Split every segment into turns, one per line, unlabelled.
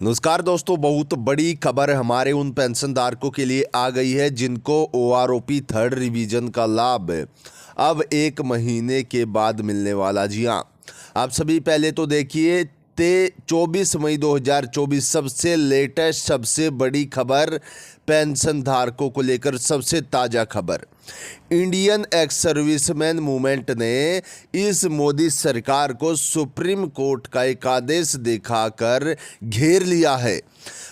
नमस्कार दोस्तों, बहुत बड़ी खबर हमारे उन पेंशनधारकों के लिए आ गई है जिनको ओआरओपी थर्ड रिवीजन का लाभ अब 1 महीने के बाद मिलने वाला। जी हाँ, आप सभी पहले तो देखिए 24 मई 2024 सबसे लेटेस्ट, सबसे बड़ी खबर, पेंशन धारकों को लेकर सबसे ताज़ा खबर। इंडियन एक्स सर्विसमैन मूवमेंट ने इस मोदी सरकार को सुप्रीम कोर्ट का एक आदेश दिखाकर घेर लिया है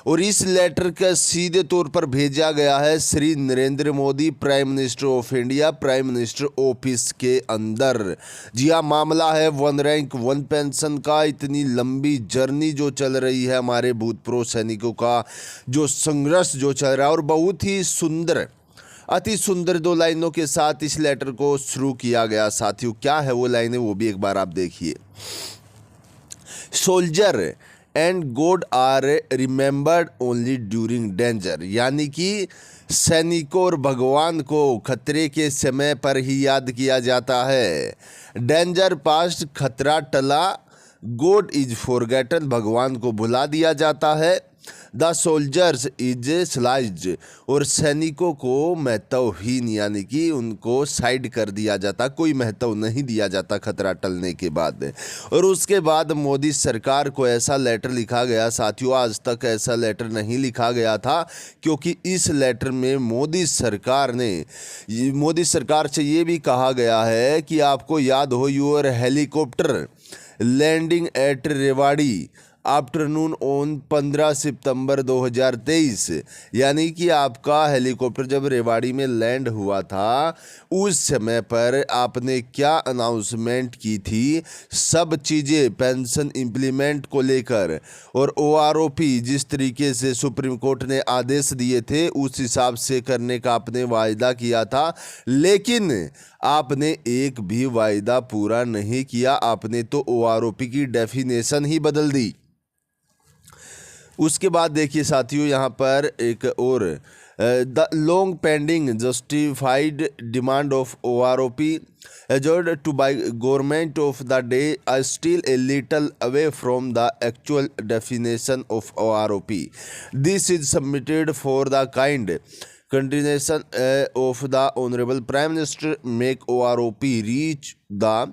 और इस लेटर का सीधे तौर पर भेजा गया है Shri Narendra Modi, prime minister of India, prime minister office के अंदर। जी हाँ, मामला है वन रैंक वन पेंशन का। इतनी लंबी जर्नी जो चल रही है हमारे भूतपूर्व सैनिकों का, जो संघर्ष जो चल रहा है, और बहुत ही सुंदर, अति सुंदर 2 लाइनों के साथ इस लेटर को शुरू किया गया। साथियों, क्या है वो लाइनें, वो भी एक बार आप देखिए। Soldier and god are remembered only during danger, यानी कि सैनिकों और भगवान को खतरे के समय पर ही याद किया जाता है। डेंजर पास्ट, खतरा टला, गॉड इज फॉरगेटन, भगवान को भुला दिया जाता है। द सोल्जर्स इज स्लाइज्ड, और सैनिकों को महत्वहीन, यानी कि उनको साइड कर दिया जाता, कोई महत्व नहीं दिया जाता खतरा टलने के बाद। और उसके बाद मोदी सरकार को ऐसा लेटर लिखा गया। साथियों, आज तक ऐसा लेटर नहीं लिखा गया था, क्योंकि इस लेटर में मोदी सरकार से ये भी कहा गया है कि आपको याद हो, your helicopter landing at Rewari afternoon on 15 September 2023, यानी कि आपका हेलीकॉप्टर जब रेवाड़ी में लैंड हुआ था उस समय पर आपने क्या अनाउंसमेंट की थी, सब चीज़ें पेंशन इम्प्लीमेंट को लेकर, और ओआरओपी जिस तरीके से सुप्रीम कोर्ट ने आदेश दिए थे उस हिसाब से करने का आपने वायदा किया था। लेकिन आपने एक भी वायदा पूरा नहीं किया, आपने तो ओआरओपी की डेफिनेशन ही बदल दी। उसके बाद देखिए साथियों, यहाँ पर एक और, the long pending justified demand of OROP adjourned to by government of the day are still a little away from the actual definition of OROP. This is submitted for the kind continuation of the Honorable Prime Minister make OROP reach the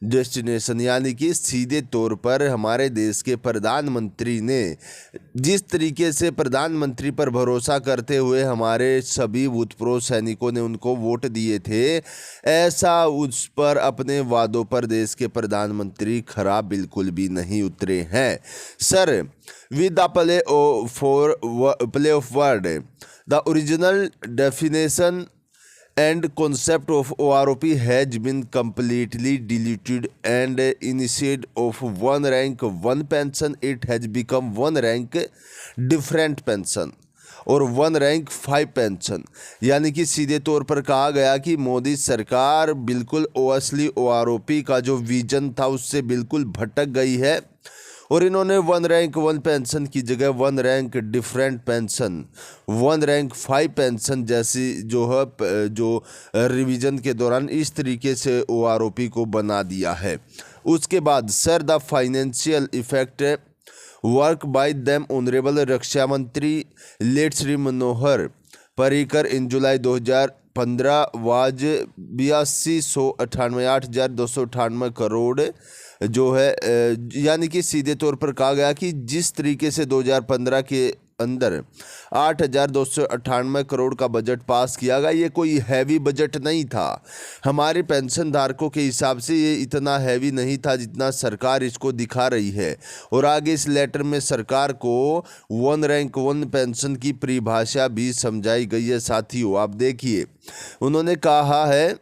destination, यानी कि सीधे तौर पर हमारे देश के प्रधानमंत्री ने जिस तरीके से प्रधानमंत्री पर भरोसा करते हुए हमारे सभी भूतपूर्व सैनिकों ने उनको वोट दिए थे, ऐसा उस पर अपने वादों पर देश के प्रधानमंत्री खरा बिल्कुल भी नहीं उतरे हैं। Sir, with the play of word, the original definition and concept of OROP has been completely deleted, and instead of one rank one pension it has become one rank different pension और 1 rank 5 pension. यानी कि सीधे तौर पर कहा गया कि मोदी सरकार बिल्कुल असली ओआरओपी का जो विजन था उससे बिल्कुल भटक गई है, और इन्होंने 1 रैंक 1 पेंशन की जगह 1 rank different pension, 1 rank 5 pension जैसी जो है, जो रिवीजन के दौरान इस तरीके से ओआरओपी को बना दिया है। उसके बाद, sir, the financial effect work by them honourable रक्षा मंत्री late Shri Manohar Parrikar in July 2015 was 8298 crore जो है, यानी कि सीधे तौर पर कहा गया कि जिस तरीके से 2015 के अंदर 8298 करोड़ का बजट पास किया गया, ये कोई हैवी बजट नहीं था। हमारे पेंशन धारकों के हिसाब से ये इतना हैवी नहीं था जितना सरकार इसको दिखा रही है। और आगे इस लेटर में सरकार को 1 रैंक 1 पेंशन की परिभाषा भी समझाई गई है। साथियों, आप देखिए, उन्होंने कहा है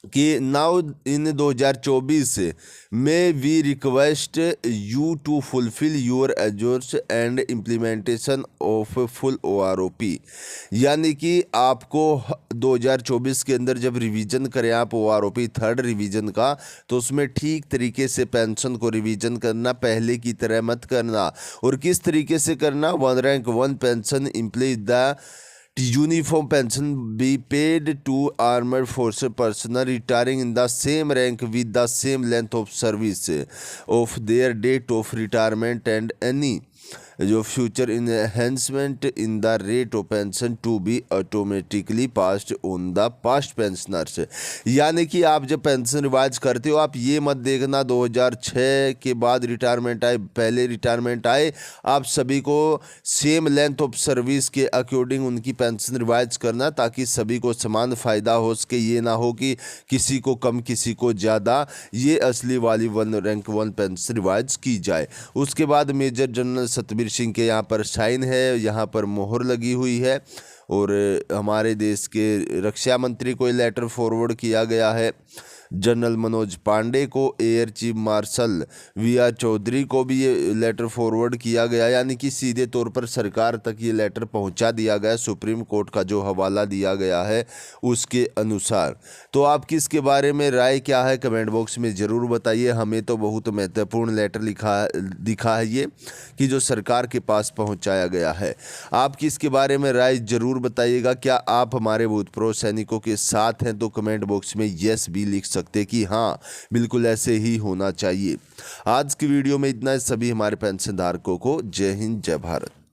कि नाउ इन 2024 में we request you to fulfil your assurance and implementation of full OROP, यानी कि आपको 2024 के अंदर जब रिवीजन करें आप ओआरओपी थर्ड रिवीजन का, तो उसमें ठीक तरीके से पेंशन को रिवीजन करना, पहले की तरह मत करना। और किस तरीके से करना, 1 rank 1 pension implies the uniform pension be paid to armed forces personnel retiring in the same rank with the same length of service of their date of retirement, and any जो future enhancement in the rate of pension to be automatically passed on the past pensioners. यानी कि आप जब pension revise करते हो, आप ये मत देखना 2006 के बाद रिटायरमेंट आए, पहले रिटायरमेंट आए, आप सभी को सेम लेंथ ऑफ सर्विस के अकॉर्डिंग उनकी पेंशन रिवाइज करना, ताकि सभी को समान फ़ायदा हो सके। ये ना हो कि किसी को कम किसी को ज़्यादा, ये असली वाली रैंक वन पेंशन रिवाइज की जाए। उसके बाद मेजर जनरल सतबीर सिंह के यहाँ पर साइन है, यहाँ पर मोहर लगी हुई है, और हमारे देश के रक्षा मंत्री को ये लेटर फॉरवर्ड किया गया है। जनरल मनोज पांडे को, एयर चीफ मार्शल वी.आर. चौधरी को भी ये लेटर फॉरवर्ड किया गया, यानी कि सीधे तौर पर सरकार तक ये लेटर पहुंचा दिया गया, सुप्रीम कोर्ट का जो हवाला दिया गया है उसके अनुसार। तो आपकी इसके बारे में राय क्या है, कमेंट बॉक्स में ज़रूर बताइए। हमें तो बहुत महत्वपूर्ण लेटर दिखा है ये, कि जो सरकार के पास पहुँचाया गया है। आपकी इसके बारे में राय ज़रूर बताइएगा। क्या आप हमारे भूतपूर्व सैनिकों के साथ हैं? तो कमेंट बॉक्स में यस भी लिख सकते कि हाँ बिल्कुल ऐसे ही होना चाहिए। आज की वीडियो में इतना। सभी हमारे पेंशन धारकों को जय हिंद, जय भारत।